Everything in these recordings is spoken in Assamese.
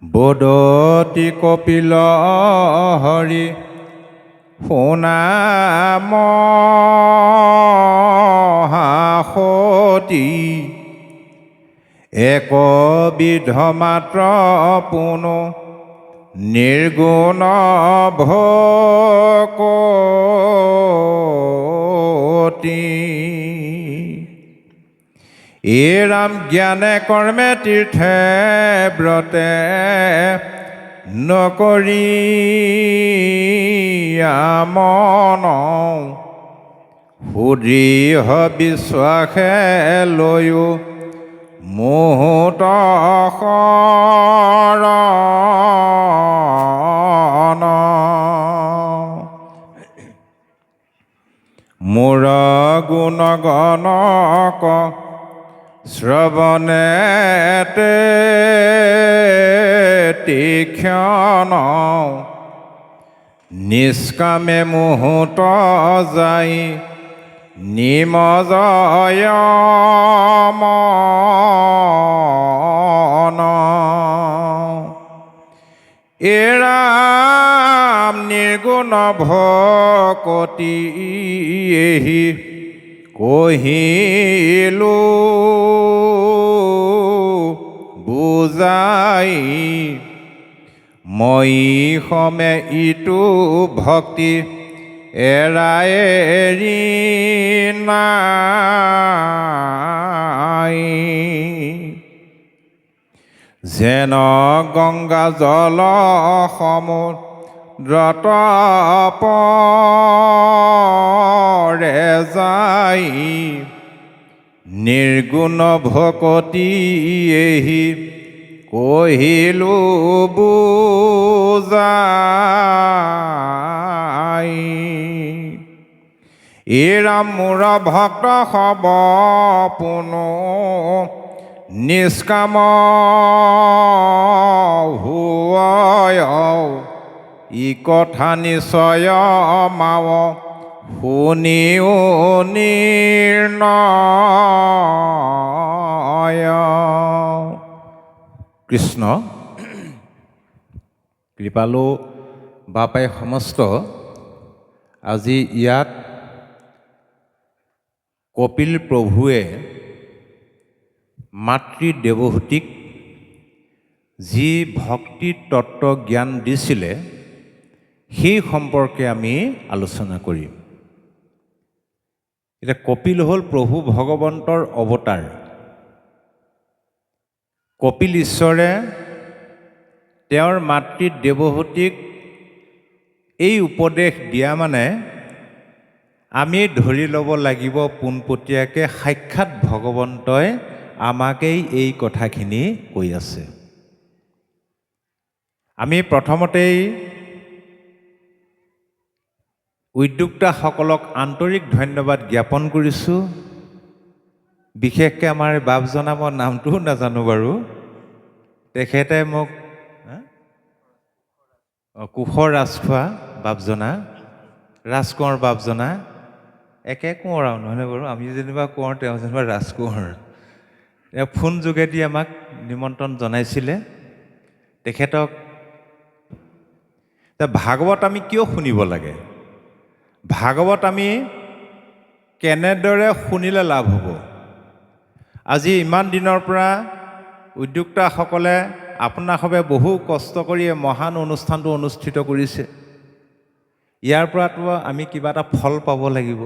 বদতি কপিল হৰি সুনামহাসতি একবিধ মাত্ৰ পুনু নিৰ্গুণ ভকতি। এ ৰাম জ্ঞানে কৰ্মে তীৰ্থে ব্ৰতে নকৰি মন সুদৃঢ় বিশ্বাসে লৈও মুহূৰ্ত শৰণ। মোৰ গুণ গণক শ্ৰৱণে তীক্ষ্ণ নিষ্কামে মুহূৰ্ত যাই নিমজয় মন। এ ৰাম নিৰ্গুণ ভকতি এহি কহিলো বুজাই মই সমে ইটো ভক্তি এৰাই এৰি নাই। যেন গংগা জল সমুদ্ৰত পৰে যাই নিৰ্গুণ ভকতি এহি কহিলো বুজাই। এ ৰাম মোৰ ভক্ত হব পুনু নিষ্কাম হুয় ই কথা নিশ্চয় মাৱ শুনিও নিৰ্ণয়। কৃষ্ণ কৃপালু বাপাই সমস্ত আজি ইয়াত কপিল প্ৰভুৱে মাতৃ দেৱহূতিক যি ভক্তি তত্ত্ব জ্ঞান দিছিলে সেই সম্পৰ্কে আমি আলোচনা কৰিম। এতিয়া কপিল হ'ল প্ৰভু ভগৱন্তৰ অৱতাৰ। কপিল ঈশ্বৰে তেওঁৰ মাতৃ দেৱহূতিক এই উপদেশ দিয়া মানে আমি ধৰি ল'ব লাগিব পোনপটীয়াকৈ সাক্ষাৎ ভগৱন্তই আমাকেই এই কথাখিনি কৈ আছে। আমি প্ৰথমতেই উদ্যোক্তাসকলক আন্তৰিক ধন্যবাদ জ্ঞাপন কৰিছোঁ। বিশেষকৈ আমাৰ বাপজনা, মই নামটোও নাজানো বাৰু, তেখেতে মোক কোঁৱৰ ৰাজখোৱা বাপজনা, ৰাজকোঁৱৰ বাপজনা একে কোঁৱৰ আৰু নহয়নে বাৰু? আমি যেনিবা কোঁৱৰ, তেওঁ যেনিবা ৰাজকোঁৱৰ। তেওঁ ফোন যোগেদি আমাক নিমন্ত্ৰণ জনাইছিলে। তেখেতক ভাগৱত আমি কিয় শুনিব লাগে, ভাগৱত আমি কেনেদৰে শুনিলে লাভ হ'ব? আজি ইমান দিনৰ পৰা উদ্যোক্তাসকলে আপোনাসৱে বহু কষ্ট কৰি মহান অনুষ্ঠানটো অনুষ্ঠিত কৰিছে। ইয়াৰ পৰাতো আমি কিবা এটা ফল পাব লাগিব।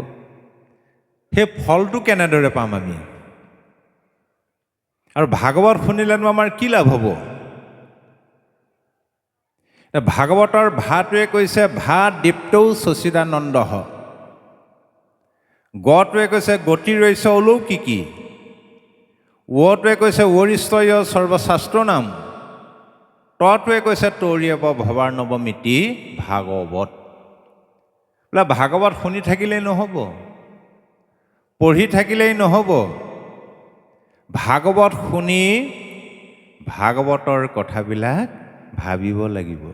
সেই ফলটো কেনেদৰে পাম আমি? আৰু ভাগৱত শুনিলেনো আমাৰ কি লাভ হ'ব? ভাগৱতৰ ভাটোৱে কৈছে ভা দীপ্তৌ সচিদানন্দ, গটোৱে কৈছে গতি ৰৈছ অলৌকিকী, ৱটোৱে কৈছে ৱৰিষ্ঠয় সৰ্বশাস্ত্ৰ নাম, তটোৱে কৈছে তৌৰিয়েব ভৱাৰ্ণৱমিতি ভাগৱত। বোলে ভাগৱত শুনি থাকিলেই নহ'ব, পঢ়ি থাকিলেই নহ'ব। ভাগৱত শুনি ভাগৱতৰ কথাবিলাক ভাবিব লাগিব।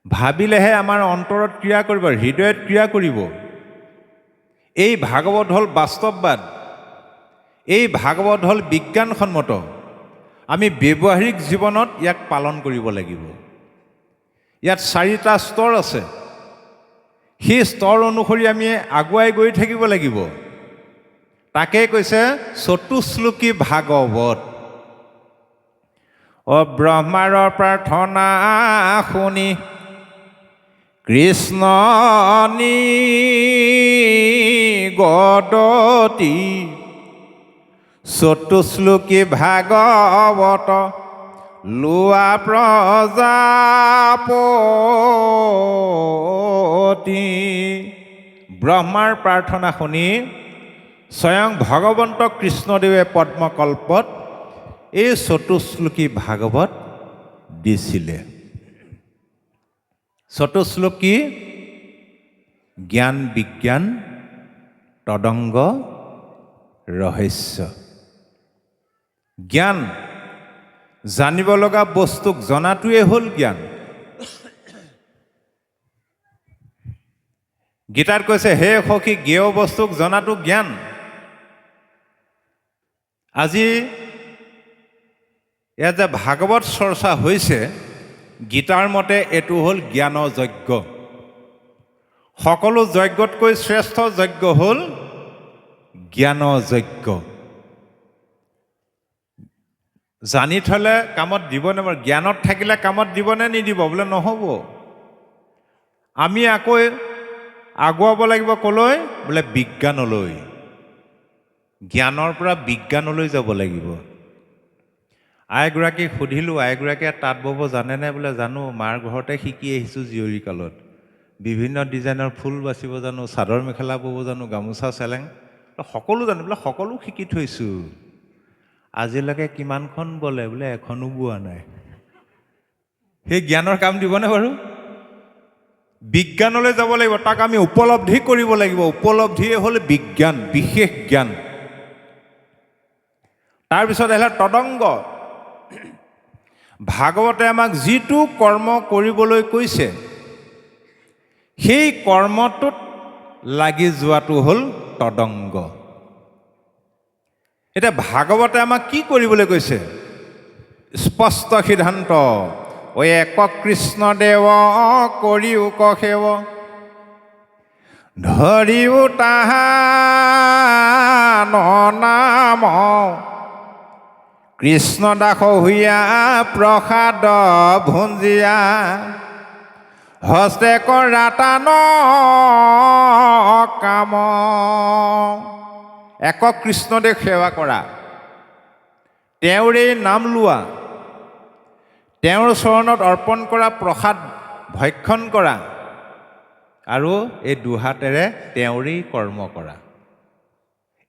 ভাবিলেহে আমাৰ অন্তৰত ক্ৰিয়া কৰিব, হৃদয়ত ক্ৰিয়া কৰিব। এই ভাগৱত হ'ল বাস্তৱবাদ, এই ভাগৱত হ'ল বিজ্ঞানসন্মত। আমি ব্যৱহাৰিক জীৱনত ইয়াক পালন কৰিব লাগিব। ইয়াত 4টা স্তৰ আছে, সেই স্তৰ অনুসৰি আমি আগুৱাই গৈ থাকিব লাগিব। তাকে কৈছে চতুশ্লোকী ভাগৱত। ব্ৰহ্মাৰ প্ৰাৰ্থনা শুনি কৃষ্ণ নিগদতি চতুশ্লোকী ভাগৱত লোৱা প্ৰজাপতি। ব্ৰহ্মাৰ প্ৰাৰ্থনা শুনি স্বয়ং ভগৱন্ত কৃষ্ণদেৱে পদ্মকল্পত এই চতুশ্লোকী ভাগৱত দিছিলে। চতুশ্লোকী জ্ঞান বিজ্ঞান তদংগ ৰহস্য। জ্ঞান, জানিব লগা বস্তুক জনাটোৱে হ'ল জ্ঞান। গীতাত কৈছে হে সখী জ্ঞেয় বস্তুক জনাটো জ্ঞান। আজি ইয়াত যে ভাগৱত চৰ্চা হৈছে, গীতাৰ মতে এইটো হ'ল জ্ঞানৰ যজ্ঞ। সকলো যজ্ঞতকৈ শ্ৰেষ্ঠ যজ্ঞ হ'ল জ্ঞানৰ যজ্ঞ। জানি থ'লে কামত দিবনে বাৰু? জ্ঞানত থাকিলে কামত দিবনে নিদিব? বোলে নহ'ব। আমি আকৌ আগুৱাব লাগিব ক'লৈ? বোলে বিজ্ঞানলৈ। জ্ঞানৰ পৰা বিজ্ঞানলৈ যাব লাগিব। আইগৰাকীক সুধিলোঁ, আইগৰাকীয়ে তাঁত বব জানেনে? বোলে জানো, মাৰ ঘৰতে শিকি আহিছোঁ জীয়ৰী কালত। বিভিন্ন ডিজাইনৰ ফুল বাচিব জানো, চাদৰ মেখেলা বব জানো, গামোচা চেলেং সকলো জানো। বোলে সকলো শিকি থৈছোঁ। আজিলৈকে কিমানখন বলে? বোলে এখনো বোৱা নাই। সেই জ্ঞানৰ কাম দিবনে বাৰু? বিজ্ঞানলৈ যাব লাগিব, তাক আমি উপলব্ধি কৰিব লাগিব। উপলব্ধিয়ে হ'ল বিজ্ঞান, বিশেষ জ্ঞান। তাৰপিছত আহিলে তদংগ। ভাগৱতে আমাক যিটো কৰ্ম কৰিবলৈ কৈছে, সেই কৰ্মটোত লাগি যোৱাটো হ'ল তদংগ। এতিয়া ভাগৱতে আমাক কি কৰিবলৈ কৈছে? স্পষ্ট সিদ্ধান্ত। এক কৃষ্ণদেৱ কৰিও সেৱ ধৰিও তাহান নাম কৃষ্ণদাস হুইয়া প্ৰসাদ ভুঞ্জিয়া হস্তে কৰাতান কাম। এক কৃষ্ণদেৱ সেৱা কৰা, তেওঁৰে নাম লোৱা, তেওঁৰ চৰণত অৰ্পণ কৰা প্ৰসাদ ভক্ষণ কৰা আৰু এই দুহাতেৰে তেওঁৰে কৰ্ম কৰা।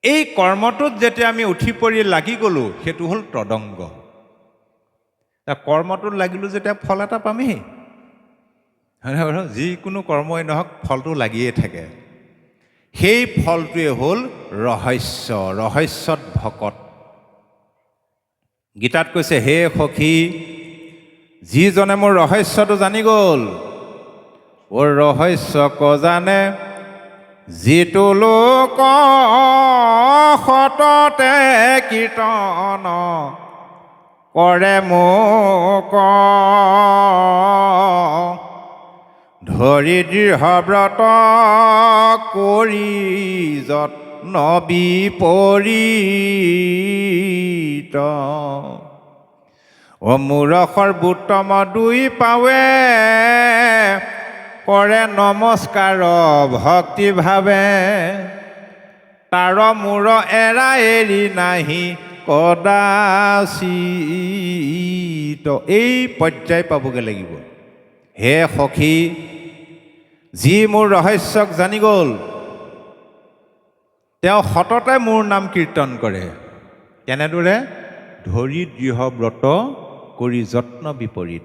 এই কৰ্মটোত যেতিয়া আমি উঠি পৰি লাগি গ'লোঁ, সেইটো হ'ল তদংগ। কৰ্মটোত লাগিলোঁ যেতিয়া ফল এটা পামেই, হয়নে বাৰু? যিকোনো কৰ্মই নহওক ফলটো লাগিয়ে থাকে। সেই ফলটোৱে হ'ল ৰহস্য, ৰহস্যত ভকত। গীতাত কৈছে হে সখী যিজনে মোৰ ৰহস্যটো জানি গ'ল, ৰহস্য জানে যিটো লোক সততে কীৰ্তন কৰে মোক ধৰি দৃঢ় ব্ৰত কৰি যত্ন বিপৰীত। মোৰ সৰ্বোত্তম দুই পাৱে কৰে নমস্কাৰ ভক্তি ভাৱে তাৰ মূৰ এৰা এৰি নাহি কদাচিত। এই পৰ্যায় পাবগৈ লাগিব। হে সখী যি মোৰ ৰহস্যক জানি গ'ল, তেওঁ সততে মোৰ নাম কীৰ্তন কৰে। কেনেদৰে? ধৰি দৃঢ় ব্ৰত কৰি যত্ন বিপৰীত।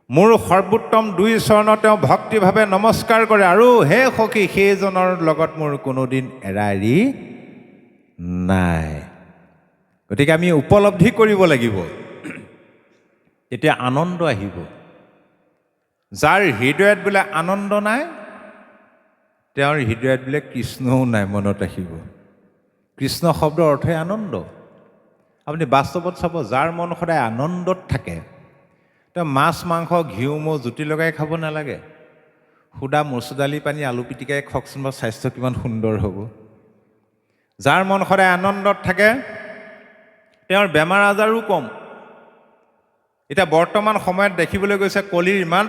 মোৰ সৰ্বোত্তম দুই চৰণত তেওঁ ভক্তিভাৱে নমস্কাৰ কৰে। আৰু হে সখী সেইজনৰ লগত মোৰ কোনোদিন এৰা এৰি নাই। গতিকে আমি উপলব্ধি কৰিব লাগিব, তেতিয়া আনন্দ আহিব। যাৰ হৃদয়ত বোলে আনন্দ নাই, তেওঁৰ হৃদয়ত বোলে কৃষ্ণও নাই। মনত ৰাখিব, কৃষ্ণ শব্দৰ অৰ্থই আনন্দ। আপুনি বাস্তৱত চাব, যাৰ মন সদায় আনন্দত থাকে তেওঁ মাছ মাংস ঘিউ মৌ জুতি লগাই খাব নালাগে। সুদা মচুৰ দালি পানী আলু পিটিকাই খাওকচোন বা স্বাস্থ্য কিমান সুন্দৰ হ'ব। যাৰ মন সদায় আনন্দত থাকে তেওঁৰ বেমাৰ আজাৰো কম। এতিয়া বৰ্তমান সময়ত দেখিবলৈ গৈছে কলিৰ ইমান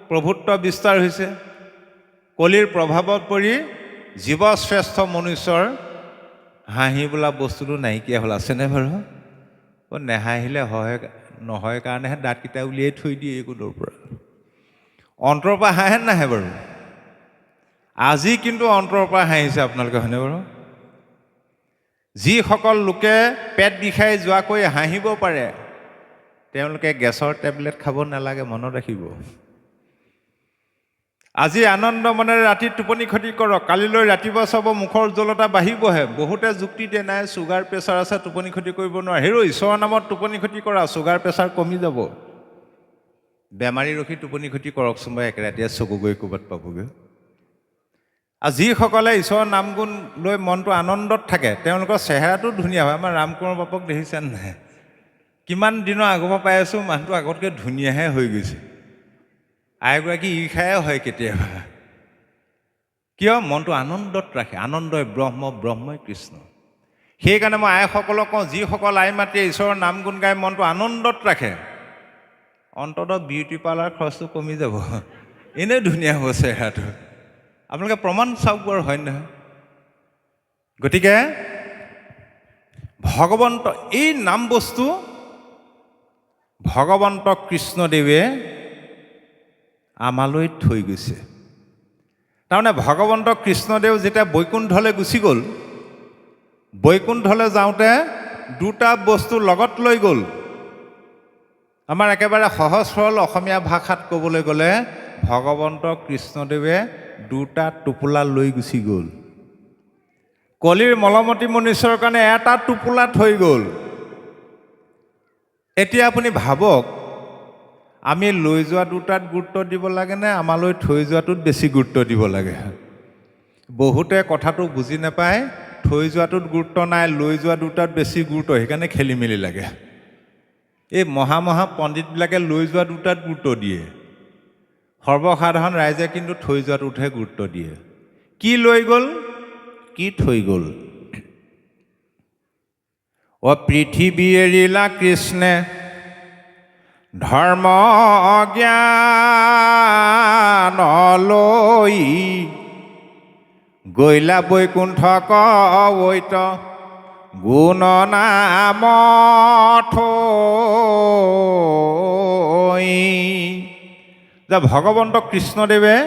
প্ৰভুত্ব বিস্তাৰ হৈছে। কলিৰ প্ৰভাৱত পৰি জীৱশ্ৰেষ্ঠ মনুষ্যৰ হাঁহি বোলা বস্তুটো নাইকিয়া হ'ল। আছেনে বাৰু? নেহাঁহিলে নহয় কাৰণেহে দাঁতকেইটা উলিয়াই থৈ দিয়ে এইকোণৰ পৰা। অন্তৰৰ পৰা হাঁহে নাহে বাৰু? আজি কিন্তু অন্তৰৰ পৰা হাঁহিছে আপোনালোকে, হয়নে বাৰু? যিসকল লোকে পেট বিষাই যোৱাকৈ হাঁহিব পাৰে তেওঁলোকে গেছৰ টেবলেট খাব নালাগে, মনত ৰাখিব। আজি আনন্দ মনেৰে ৰাতি টোপনি ক্ষতি কৰক, কালিলৈ ৰাতিপুৱা চাব মুখৰ উজ্জ্বলতা বাঢ়িবহে। বহুতে যুক্তি দিয়ে নাই চুগাৰ প্ৰেছাৰ আছে টোপনি ক্ষতি কৰিব নোৱাৰে। হেৰৌ ঈশ্বৰৰ নামত টোপনি ক্ষতি কৰা, চুগাৰ প্ৰেছাৰ কমি যাব। বেমাৰী ৰখি টোপনি ক্ষতি কৰকচোন বা একেৰাতিয়ে চকু গৈ ক'ৰবাত পাবগৈ। আৰু যিসকলে ঈশ্বৰৰ নাম গুণ লৈ মনটো আনন্দত থাকে তেওঁলোকৰ চেহেৰাটো ধুনীয়া হয়। আমাৰ ৰামকোঁৱৰ বাপক দেখিছেনে নাই? কিমান দিনৰ আগৰ পৰা পাই আছোঁ, মানুহটো আগতকৈ ধুনীয়াহে হৈ গৈছে। আইগৰাকী ঈৰ্ষাই হয় কেতিয়াবা। কিয়? মনটো আনন্দত ৰাখে। আনন্দই ব্ৰহ্ম, ব্ৰহ্মই কৃষ্ণ। সেইকাৰণে মই আইসকলক কওঁ, যিসকল আই মাতৃয়ে ঈশ্বৰৰ নাম গুণ গাই মনটো আনন্দত ৰাখে অন্ততঃ বিউটি পাৰ্লাৰ খৰচটো কমি যাব, এনেই ধুনীয়া হ'ব চেহেৰাটো। আপোনালোকে প্ৰমাণ চাওক বাৰু, হয় নহয়? গতিকে ভগৱন্ত এই নাম বস্তু ভগৱন্ত কৃষ্ণদেৱে আমালৈ থৈ গৈছে। তাৰমানে ভগৱন্ত কৃষ্ণদেৱ যেতিয়া বৈকুণ্ঠলৈ গুচি গ'ল, বৈকুণ্ঠলৈ যাওঁতে দুটা বস্তু লগত লৈ গ'ল। আমাৰ একেবাৰে সহজ সৰল অসমীয়া ভাষাত ক'বলৈ গ'লে ভগৱন্ত কৃষ্ণদেৱে দুটা টোপোলা লৈ গুচি গ'ল। কলিৰ মলমতী মনুষ্যৰ কাৰণে এটা টোপোলা থৈ গ'ল। এতিয়া আপুনি ভাবক, আমি লৈ যোৱা দুটাত গুৰুত্ব দিব লাগে নে আমালৈ থৈ যোৱাটোত বেছি গুৰুত্ব দিব লাগে? বহুতে কথাটো বুজি নাপায়, থৈ যোৱাটোত গুৰুত্ব নাই, লৈ যোৱা দুটাত বেছি গুৰুত্ব, সেইকাৰণে খেলি মেলি লাগে। এই মহা পণ্ডিতবিলাকে লৈ যোৱা দুটাত গুৰুত্ব দিয়ে, সৰ্বসাধাৰণ ৰাইজে কিন্তু থৈ যোৱাটোতহে গুৰুত্ব দিয়ে। কি লৈ গ'ল? কি থৈ গ'ল? অ পৃথিৱী এৰিলা কৃষ্ণে ধৰ্ম জ্ঞানলৈ, গৈলা বৈকুণ্ঠ কৈত গুণ নাম থৈ। যে ভগৱন্ত কৃষ্ণদেৱে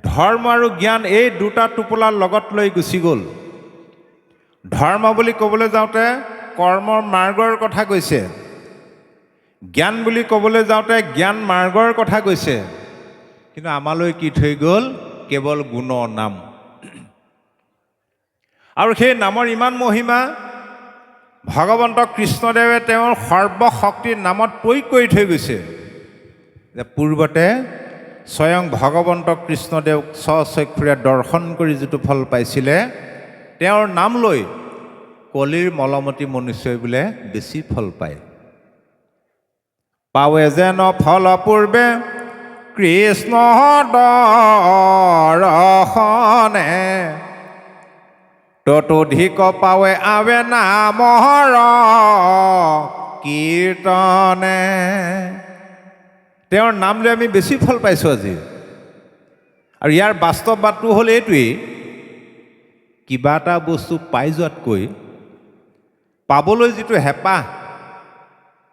ধৰ্ম আৰু জ্ঞান এই দুটা টোপোলাৰ লগত লৈ গুচি গ'ল। ধৰ্ম বুলি ক'বলৈ যাওঁতে কৰ্মৰ মাৰ্গৰ কথা কৈছে, জ্ঞান বুলি ক'বলৈ যাওঁতে জ্ঞান মাৰ্গৰ কথা কৈছে। কিন্তু আমালৈ কি থৈ গ'ল? কেৱল গুণৰ নাম। আৰু সেই নামৰ ইমান মহিমা ভগৱন্ত কৃষ্ণদেৱে তেওঁৰ সৰ্বশক্তিৰ নামত প্ৰয়োগ কৰি থৈ গৈছে যে পূৰ্বতে স্বয়ং ভগৱন্ত কৃষ্ণদেৱক স্বচক্ষুৰে দৰ্শন কৰি যিটো ফল পাইছিলে, তেওঁৰ নাম লৈ কলিৰ মলমতী মনুষ্যই বোলে বেছি ফল পায়। পাৱে যেন ফল পূৰ্বে কৃষ্ণ দৰ্শনে, ততোধিক পাৱে আৱে নামৰ কীৰ্তনে। তেওঁৰ নাম লৈ আমি বেছি ফল পাইছোঁ আজি। আৰু ইয়াৰ বাস্তৱবাদটো হ'ল এইটোৱেই, কিবা এটা বস্তু পাই যোৱাতকৈ পাবলৈ যিটো হেঁপাহ,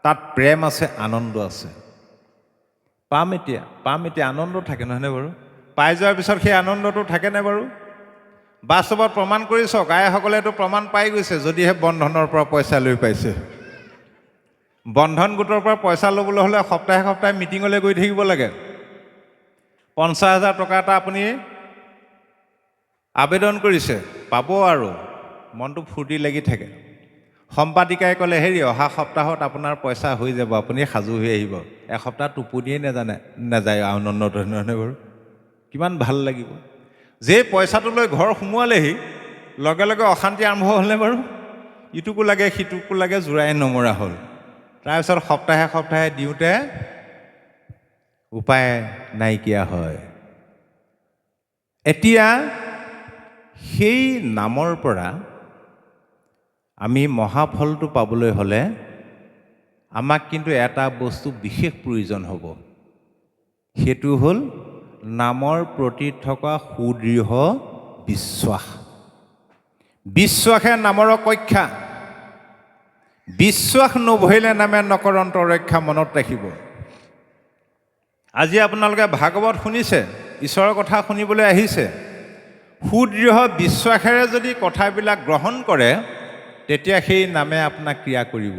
তাত প্ৰেম আছে, আনন্দ আছে। পাম এতিয়া আনন্দ থাকে, নহয়নে বাৰু? পাই যোৱাৰ পিছত সেই আনন্দটো থাকেনে বাৰু? বাস্তৱত প্ৰমাণ কৰি চাওক, আইসকলেতো প্ৰমাণ পাই গৈছে, যদিহে বন্ধনৰ পৰা পইচা লৈ পাইছে। বন্ধন গোটৰ পৰা পইচা ল'বলৈ হ'লে সপ্তাহে সপ্তাহে মিটিঙলৈ গৈ থাকিব লাগে। 50,000 টকা এটা আপুনি আবেদন কৰিছে, পাব আৰু মনটো ফূৰ্তি লাগি থাকে। সম্পাদিকাই ক'লে, হেৰি অহা সপ্তাহত আপোনাৰ পইচা হৈ যাব, আপুনি সাজু হৈ আহিব। এসপ্তাহ টোপনিয়ে নাযায় আনন্দত, নহয়নে বাৰু? কিমান ভাল লাগিব। যে পইচাটো লৈ ঘৰ সোমোৱালেহি লগে লগে অশান্তি আৰম্ভ হ'লনে বাৰু? ইটোকো লাগে সিটোকো লাগে জোৰাই নমৰা হ'ল। তাৰপিছত সপ্তাহে সপ্তাহে দিওঁতে উপায় নাইকিয়া হয়। এতিয়া সেই নামৰ পৰা আমি মহাফলটো পাবলৈ হ'লে আমাক কিন্তু এটা বস্তু বিশেষ প্ৰয়োজন হ'ব। সেইটো হ'ল নামৰ প্ৰতি থকা সুদৃঢ় বিশ্বাস। বিশ্বাসে নামৰ কক্ষা। বিশ্বাস নভৰিলে নামে নকৰন্ত ৰক্ষা, মনত ৰাখিব। আজি আপোনালোকে ভাগৱত শুনিছে, ঈশ্বৰৰ কথা শুনিবলৈ আহিছে। সুদৃঢ় বিশ্বাসেৰে যদি কথাবিলাক গ্ৰহণ কৰে, তেতিয়া সেই নামে আপোনাক ক্ৰিয়া কৰিব।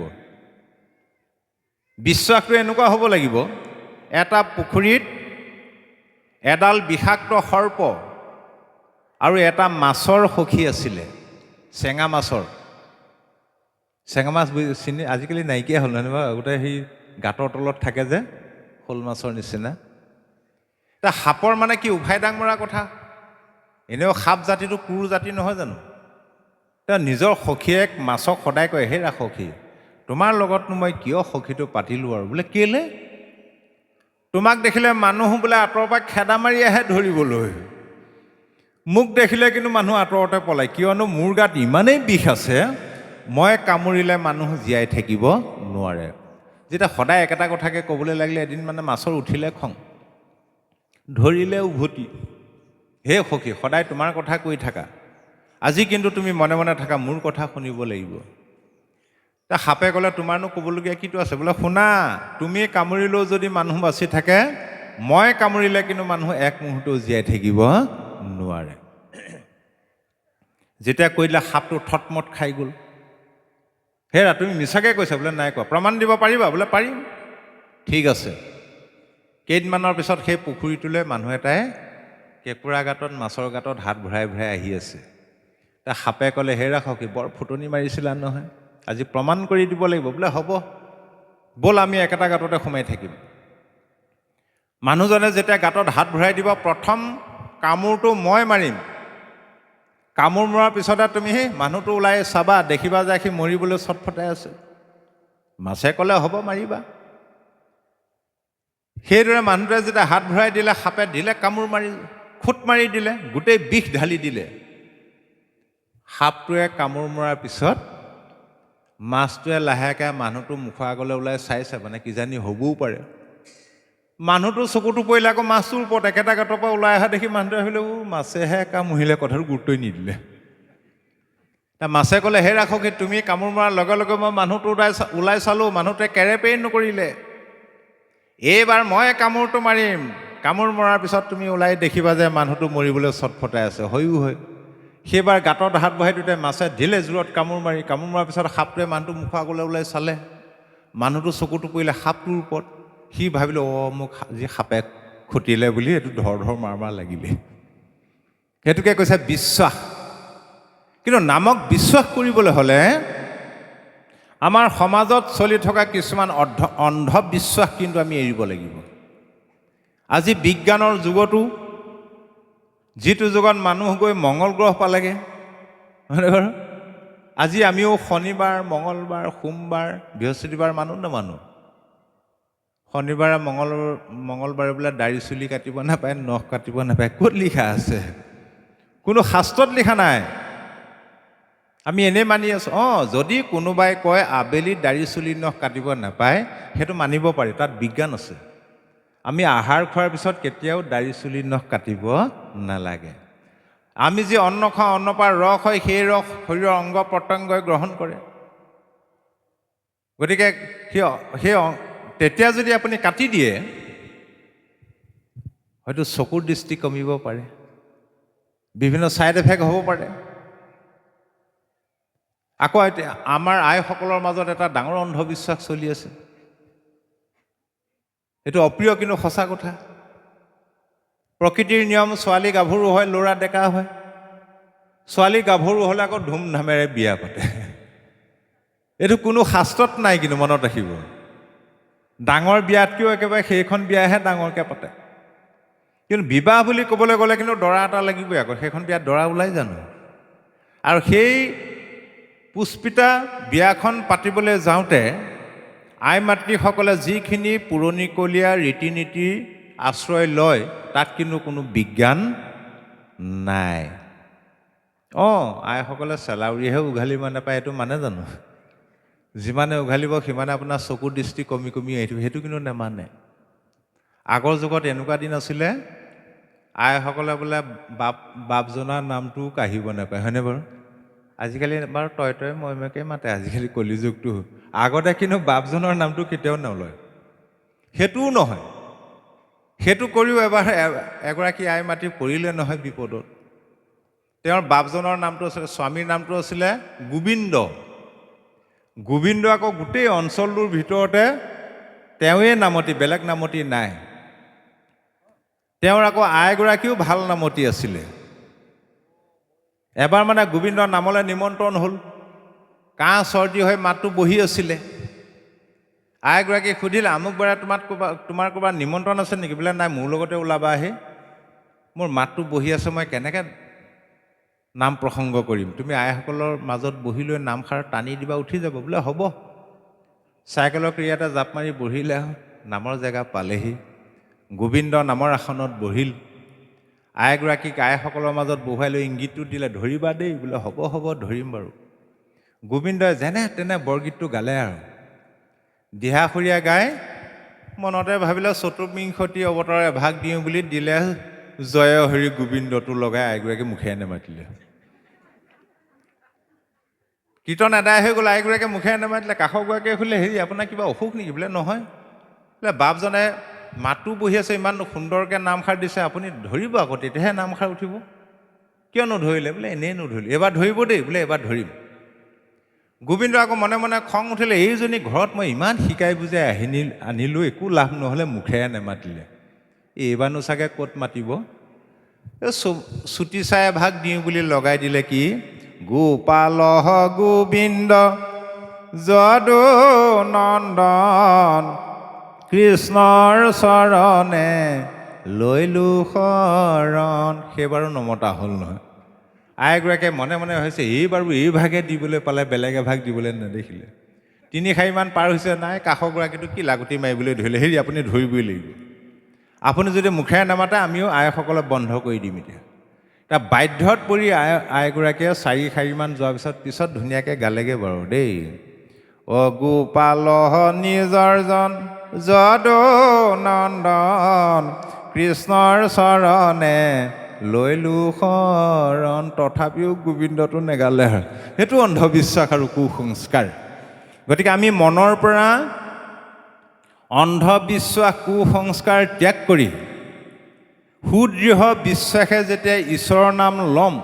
বিশ্বাসটো এনেকুৱা হ'ব লাগিব, এটা পুখুৰীত এডাল বিষাক্ত সৰ্প আৰু এটা মাছৰ সখী আছিলে, চেঙা মাছৰ। চেঙা মাছ চিনি আজিকালি নাইকিয়া হ'ল নহয়, আগতে সেই গাঁতৰ তলত থাকে যে, শ'ল মাছৰ নিচিনা। এতিয়া সাপৰ মানে কি উভাই ডাং মৰা কথা। এনেও সাপ জাতিটো কুৰ জাতি নহয় জানো? এতিয়া নিজৰ সখীয়েক মাছক সদায় কয়, হেৰা সখী, তোমাৰ লগতনো মই কিয় সখীটো পাতিলোঁ আৰু। বোলে কেলে? তোমাক দেখিলে মানুহ বোলে আঁতৰৰ পৰা খেদা মাৰি আহে ধৰিবলৈ, মোক দেখিলে কিন্তু মানুহ আঁতৰতে পলায়, কিয়নো মোৰ গাত ইমানেই বিষ আছে, মই কামুৰিলে মানুহ জীয়াই থাকিব নোৱাৰে। যেতিয়া সদায় একেটা কথাকে ক'বলৈ লাগিলে, এদিন মানে মাছৰ উঠিলে খং, ধৰিলে উভতি। হে সখী, সদায় তোমাৰ কথা কৈ থাকা, আজি কিন্তু তুমি মনে মনে থাকা, মোৰ কথা শুনিব লাগিব। সাপে ক'লে, তোমাৰনো ক'বলগীয়া কিটো আছে? বোলে শুনা, তুমি কামুৰিলেও যদি মানুহ বাচি থাকে, মই কামুৰিলে কিন্তু মানুহ এক মুহূৰ্তও জীয়াই থাকিব নোৱাৰে। যেতিয়া কৈ দিলে, সাপটো থটমট খাই গ'ল। হেৰা, তুমি মিছাকৈ কৈছা? বোলে নাই কোৱা। প্ৰমাণ দিব পাৰিবা? বোলে পাৰিম। ঠিক আছে। কেইদিনমানৰ পিছত সেই পুখুৰীটোলৈ মানুহ এটাই কেঁকুৰা গাঁতত, মাছৰ গাঁতত হাত ভৰাই ভৰাই আহি আছে। তাৰ সাপে ক'লে, হেৰা সখী, বৰ ফুটনি মাৰিছিলা নহয়, আজি প্ৰমাণ কৰি দিব লাগিব। বোলে হ'ব, ব'ল আমি একেটা গাঁততে সোমাই থাকিম। মানুহজনে যেতিয়া গাঁতত হাত ভৰাই দিব, প্ৰথম কামোৰটো মই মাৰিম। কামোৰ মৰাৰ পিছতে তুমি মানুহটো ওলাই চাবা, দেখিবা যে সি মৰিবলৈ চটফটাই আছে। মাছে ক'লে, হ'ব, মাৰিবা। সেইদৰে মানুহটোৱে যেতিয়া হাত ভৰাই দিলে, সাপে দিলে কামোৰ মাৰি, খুট মাৰি দিলে, গোটেই বিষ ঢালি দিলে। সাপটোৱে কামোৰ মৰাৰ পিছত মাছটোৱে লাহেকৈ মানুহটো মুখৰ আগলৈ ওলাই চাইছে, মানে কিজানি হ'বও পাৰে। মানুহটো চকুটো পৰিলে আকৌ মাছটোৰ ওপৰত, একেটা গাঁতৰ পৰা ওলাই অহা দেখি মানুহটোৱে ভাবিলে, মাছেহে কামুৰিলে, কথাটো গুৰুত্বই নিদিলে। মাছে ক'লে, হেৰা সখী, তুমি কামোৰ মৰাৰ লগে লগে মই মানুহটো ওলাই চালোঁ, মানুহটোৱে কেৰেপেই নকৰিলে। এইবাৰ মই কামোৰটো মাৰিম। কামোৰ মৰাৰ পিছত তুমি ওলাই দেখিবা যে মানুহটো মৰিবলৈ চটফটাই আছে। হয়ো হয়। সেইবাৰ গাঁতত হাত বহাই দিওঁতে মাছে দিলে জোৰত কামোৰ মাৰি। কামোৰ মৰাৰ পিছত সাপটোৱে মানুহটো মুখৰ আগলৈ ওলাই চালে, মানুহটো চকুটো পৰিলে সাপটোৰ ওপৰত। সি ভাবিলে, মোক যি সাপে খুটিলে বুলি, এইটো ধৰ ধৰ মাৰ মাৰ লাগিলে। সেইটোকে কৈছে বিশ্বাস। কিন্তু নামক বিশ্বাস কৰিবলৈ হ'লে আমাৰ সমাজত চলি থকা কিছুমান অন্ধবিশ্বাস কিন্তু আমি এৰিব লাগিব। আজি বিজ্ঞানৰ যুগতো, যিটো যুগত মানুহ গৈ মংগল গ্ৰহ পালেগৈ, হয়নে বাৰু? আজি আমিও শনিবাৰ, মঙলবাৰ, সোমবাৰ, বৃহস্পতিবাৰ মানুহ নামানো। শনিবাৰে মঙলবাৰে বোলে দাড়ি চুলি কাটিব নাপায়, নখ কাটিব নাপায়। ক'ত লিখা আছে? কোনো শাস্ত্ৰত লিখা নাই। আমি এনেই মানি আছোঁ। যদি কোনোবাই কয় আবেলি দাড়ি চুলি নখ কাটিব নাপায়, সেইটো মানিব পাৰি, তাত বিজ্ঞান আছে। আমি আহাৰ খোৱাৰ পিছত কেতিয়াও দাড়ি চুলি নখ কাটিব নালাগে। আমি যি অন্ন খাওঁ, অন্নৰ পৰা ৰস হয়, সেই ৰস শৰীৰৰ অংগ প্ৰত্যংগই গ্ৰহণ কৰে। গতিকে তেতিয়া যদি আপুনি কাটি দিয়ে, হয়তো চকুৰ দৃষ্টি কমিব পাৰে, বিভিন্ন ছাইড এফেক্ট হ'ব পাৰে। আকৌ এতিয়া আমাৰ আইসকলৰ মাজত এটা ডাঙৰ অন্ধবিশ্বাস চলি আছে। এইটো অপ্ৰিয় কিন্তু সঁচা কথা। প্ৰকৃতিৰ নিয়ম, ছোৱালী গাভৰু হয়, ল'ৰা ডেকা হয়। ছোৱালী গাভৰু হ'লে আকৌ ধুমধামেৰে বিয়া পাতে। এইটো কোনো শাস্ত্ৰত নাই, কিন্তু মনত ৰাখিব। ডাঙৰ বিয়াতকৈও একেবাৰে সেইখন বিয়াহে ডাঙৰকৈ পাতে। কিন্তু বিবাহ বুলি ক'বলৈ গ'লে কিন্তু দৰা এটা লাগিবই আকৌ। সেইখন বিয়াত দৰা ওলাই জানো? আৰু সেই পুষ্পিতা বিয়াখন পাতিবলৈ যাওঁতে আই মাতৃসকলে যিখিনি পুৰণিকলীয়া ৰীতি নীতিৰ আশ্ৰয় লয় তাত কিন্তু কোনো বিজ্ঞান নাই। আইসকলে চেলাউৰিহে উঘালিব নাপায়, এইটো মানে জানো? যিমানে উঘালিব সিমানে আপোনাৰ চকুৰ দৃষ্টি কমি কমি আহিব, সেইটো কিন্তু নেমানে। আগৰ যুগত এনেকুৱা দিন আছিলে, আইসকলে বোলে বাপজনাৰ নামটোও কাঢ়িব নাপায়, হয়নে বাৰু? আজিকালি বাৰু তই মইকে মাতে, আজিকালি কলিযুগটো। আগতে কিন্তু বাপজনৰ নামটো কেতিয়াও নলয়, সেইটোও নহয়। সেইটো কৰিও এবাৰ এগৰাকী আই মাতৃ পৰিলে নহয় বিপদত। তেওঁৰ বাপজনৰ নামটো আছিলে, স্বামীৰ নামটো আছিলে গোবিন্দ। গোবিন্দ আকৌ গোটেই অঞ্চলটোৰ ভিতৰতে তেওঁৱে নামতি, বেলেগ নামতি নাই। তেওঁৰ আকৌ আইগৰাকীও ভাল নামতি আছিলে। এবাৰ মানে গোবিন্দৰ নামলৈ নিমন্ত্ৰণ হ'ল, কাহ চৰ্দি হৈ মাতটো বহি আছিলে। আইগৰাকীক সুধিলে, আমুক বাৰে তোমাৰ ক'ৰবাত নিমন্ত্ৰণ আছে নেকি? বোলে নাই, মোৰ লগতে ওলাবা আহি, মোৰ মাতটো বহি আছে, মই কেনেকৈ নাম প্ৰসংগ কৰিম? তুমি আইসকলৰ মাজত বহি লৈ নামষাৰ টানি দিবা, উঠি যাব। বোলে হ'ব। চাইকেলৰ ক্ৰিয়াতে জাপ মাৰি বহিলে, নামৰ জেগা পালেহি, গোবিন্দ নামৰ আসনত বহিল। আইগৰাকীক আইসকলৰ মাজত বহুৱাই লৈ ইংগিতটো দিলে, ধৰিবা দেই। বোলে হ'ব হ'ব, ধৰিম বাৰু। গোবিন্দই যেনে তেনে বৰগীতটো গালে আৰু দিহাখুৰীয়া গাই মনতে ভাবিলে চতুৰ্বিংশতি অৱতাৰ এভাগ দিওঁ বুলি দিলে, জয় হৰি গোবিন্দটো লগাই আইগৰাকী মুখেৰে নেমাতিলে। কীৰ্তন আদায় হৈ গ'ল, আইগৰাকীয়ে মুখেৰে নেমাতিলে। কাষৰগৰাকীয়ে সুধিলে, হেৰি আপোনাৰ কিবা অসুখ নেকি? বোলে নহয়। বোলে বাপজনে মাতো বহি আছে, ইমান সুন্দৰকৈ নামষাৰ দিছে, আপুনি ধৰিব আকৌ, তেতিয়াহে নামষাৰ উঠিব। কিয় নধৰিলে? বোলে এনেই নধৰিলে, এইবাৰ ধৰিব দেই। বোলে এইবাৰ ধৰিম। গোবিন্দ আকৌ মনে মনে খং উঠিলে, এইজনী ঘৰত মই ইমান শিকাই বুজাই আনিলোঁ, একো লাভ নহ'লে, মুখেৰে নেমাতিলে, এইবাৰনো চাগে ক'ত মাতিব? চুটি চাই এভাগ দিওঁ বুলি লগাই দিলে। কি? গোপাল গোবিন্দ যদু নন্দন, কৃষ্ণৰ চৰণে লৈলো শৰণ। সেইবাৰো নমতা হ'ল নহয়। আইগৰাকীয়ে মনে মনে হৈছে, এইবাৰো এইভাগে দিবলৈ পালে, বেলেগ এভাগ দিবলৈ নেদেখিলে। 3-4 মান পাৰ হৈছে, নাই। কাষৰগৰাকীটো কি লাগুটি মাৰিবলৈ ধৰিলে, হেৰি আপুনি ধৰিবই লাগিব, আপুনি যদি মুখেৰে নামাতে আমিও আইসকলে বন্ধ কৰি দিম এতিয়া। বাধ্যত পৰি আইগৰাকীয়ে 4 মান যোৱাৰ পিছত ধুনীয়াকৈ গালেগৈ বাৰু দেই। গোপাল নিজৰজন যদু নন্দন, কৃষ্ণৰ চৰণে লৈলো শৰণ। তথাপিও গোবিন্দটো নেগালে। সেইটো অন্ধবিশ্বাস আৰু কুসংস্কাৰ। গতিকে আমি মনৰ পৰা অন্ধবিশ্বাস, কুসংস্কাৰ ত্যাগ কৰি সুদৃঢ় বিশ্বাসে যেতিয়া ঈশ্বৰৰ নাম ল'ম,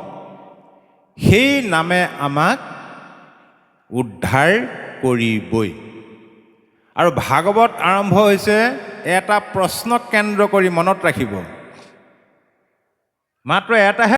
সেই নামে আমাক উদ্ধাৰ কৰিবই। আৰু ভাগৱত আৰম্ভ হৈছে এটা প্ৰশ্নক কেন্দ্ৰ কৰি, মনত ৰাখিব, মাত্ৰ এটাহে